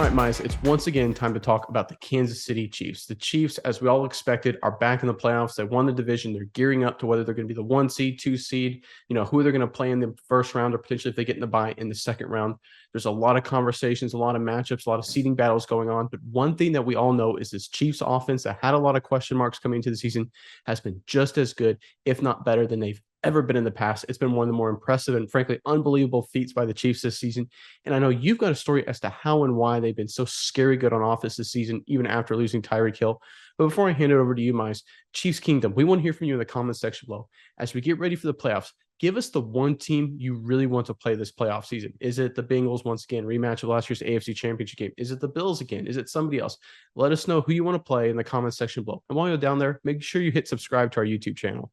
All right, Miles, it's once again time to talk about the Kansas City Chiefs. The Chiefs, as we all expected, are back in the playoffs. They won the division. They're gearing up to whether they're going to be the 1 seed, 2 seed, who they're going to play in the first round or potentially if they get in the bye in the second round. There's a lot of conversations, a lot of matchups, a lot of seeding battles going on. But one thing that we all know is this Chiefs offense that had a lot of question marks coming into the season has been just as good, if not better, than they've ever been in the past. It's been one of the more impressive and frankly unbelievable feats by the Chiefs this season. And I know you've got a story as to how and why they've been so scary good on offense this season, even after losing Tyreek Hill. But before I hand it over to you, Miles, Chiefs Kingdom, we want to hear from you in the comments section below. As we get ready for the playoffs, give us the one team you really want to play this playoff season. Is it the Bengals once again, rematch of last year's AFC Championship game? Is it the Bills again? Is it somebody else? Let us know who you want to play in the comments section below. And while you're down there, make sure you hit subscribe to our YouTube channel.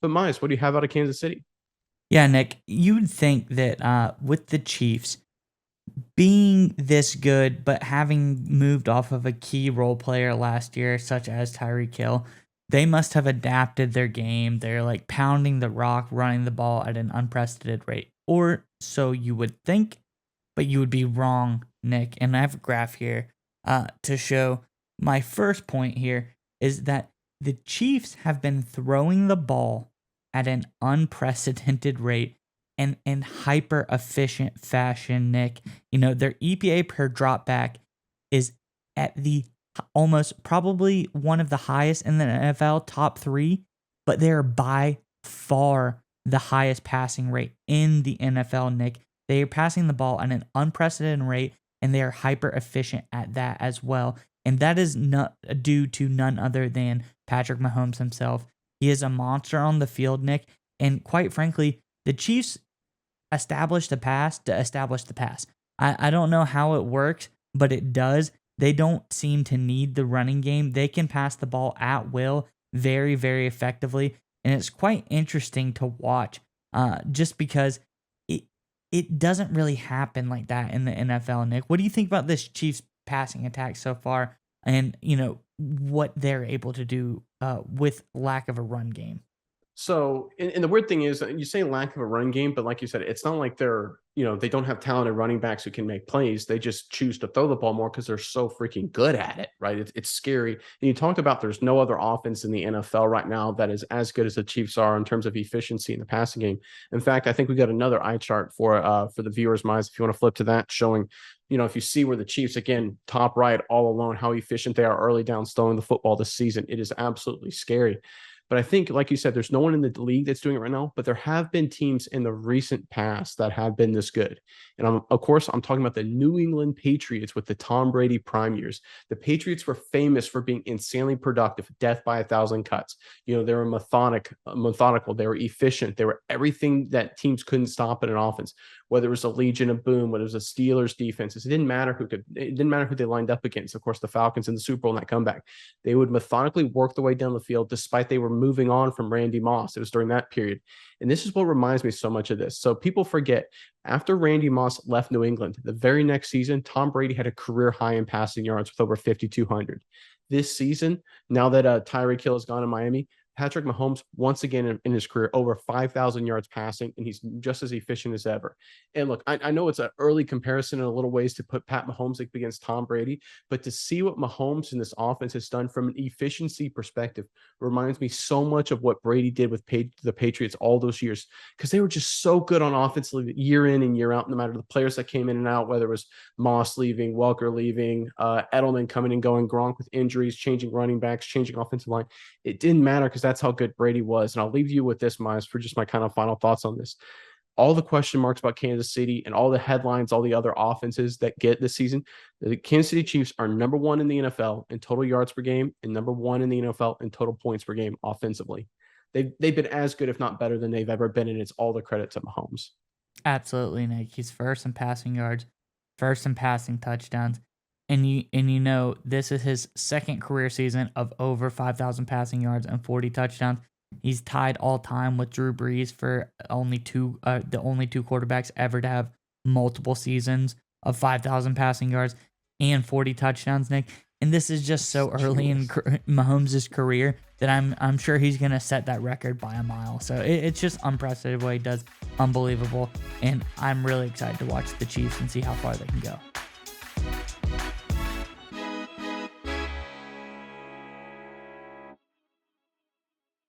But Miles, what do you have out of Kansas City? Yeah, Nick, you would think that with the Chiefs being this good, but having moved off of a key role player last year, such as Tyreek Hill, they must have adapted their game. They're like pounding the rock, running the ball at an unprecedented rate. Or so you would think, but you would be wrong, Nick. And I have a graph here to show my first point here is that the Chiefs have been throwing the ball at an unprecedented rate and in hyper efficient fashion, Nick. Their EPA per drop back is at the almost probably one of the highest in the NFL, top 3, but they're by far the highest passing rate in the NFL, Nick. They are passing the ball at an unprecedented rate, and they are hyper efficient at that as well. And that is not due to none other than Patrick Mahomes himself. He is a monster on the field, Nick. And quite frankly, the Chiefs established the pass to establish the pass. I don't know how it works, but it does. They don't seem to need the running game. They can pass the ball at will very, very effectively. And it's quite interesting to watch just because it doesn't really happen like that in the NFL, Nick. What do you think about this Chiefs passing attack so far and, what they're able to do with lack of a run game? So, and the weird thing is, you say lack of a run game, but like you said, it's not like they don't have talented running backs who can make plays. They just choose to throw the ball more because they're so freaking good at it, right? It's scary. And you talked about there's no other offense in the NFL right now that is as good as the Chiefs are in terms of efficiency in the passing game. In fact, I think we got another eye chart for the viewers' minds. If you want to flip to that, showing, if you see where the Chiefs, again, top right, all alone, how efficient they are early down throwing the football this season. It is absolutely scary. But I think, like you said, there's no one in the league that's doing it right now, but there have been teams in the recent past that have been this good. And of course, I'm talking about the New England Patriots with the Tom Brady prime years. The Patriots were famous for being insanely productive, death by 1,000 cuts. They were methodical, they were efficient, they were everything that teams couldn't stop in an offense. Whether it was a Legion of Boom, whether it was a Steelers defense, it didn't matter who they lined up against. Of course, the Falcons in the Super Bowl in that comeback. They would methodically work their way down the field despite they were moving on from Randy Moss. It was during that period. And this is what reminds me so much of this. So people forget, after Randy Moss left New England, the very next season, Tom Brady had a career high in passing yards with over 5,200. This season, now that Tyreek Hill has gone to Miami, Patrick Mahomes, once again in his career, over 5,000 yards passing, and he's just as efficient as ever. And look, I know it's an early comparison in a little ways to put Pat Mahomes up against Tom Brady, but to see what Mahomes in this offense has done from an efficiency perspective reminds me so much of what Brady did with the Patriots all those years, because they were just so good on offense year in and year out, no matter the players that came in and out, whether it was Moss leaving, Welker leaving, Edelman coming and going, Gronk with injuries, changing running backs, changing offensive line. It didn't matter because that's how good Brady was. And I'll leave you with this, Miles, for just my kind of final thoughts on this. All the question marks about Kansas City and all the headlines, all the other offenses that get this season, the Kansas City Chiefs are number 1 in the NFL in total yards per game and number 1 in the NFL in total points per game offensively. They've been as good, if not better, than they've ever been, and it's all the credit to Mahomes. Absolutely, Nick. He's first in passing yards, first in passing touchdowns. And this is his second career season of over 5,000 passing yards and 40 touchdowns. He's tied all time with Drew Brees for the only two quarterbacks ever to have multiple seasons of 5,000 passing yards and 40 touchdowns, Nick. And this is just so early in Mahomes' career that I'm sure he's going to set that record by a mile. So it's just unprecedented what he does. Unbelievable. And I'm really excited to watch the Chiefs and see how far they can go.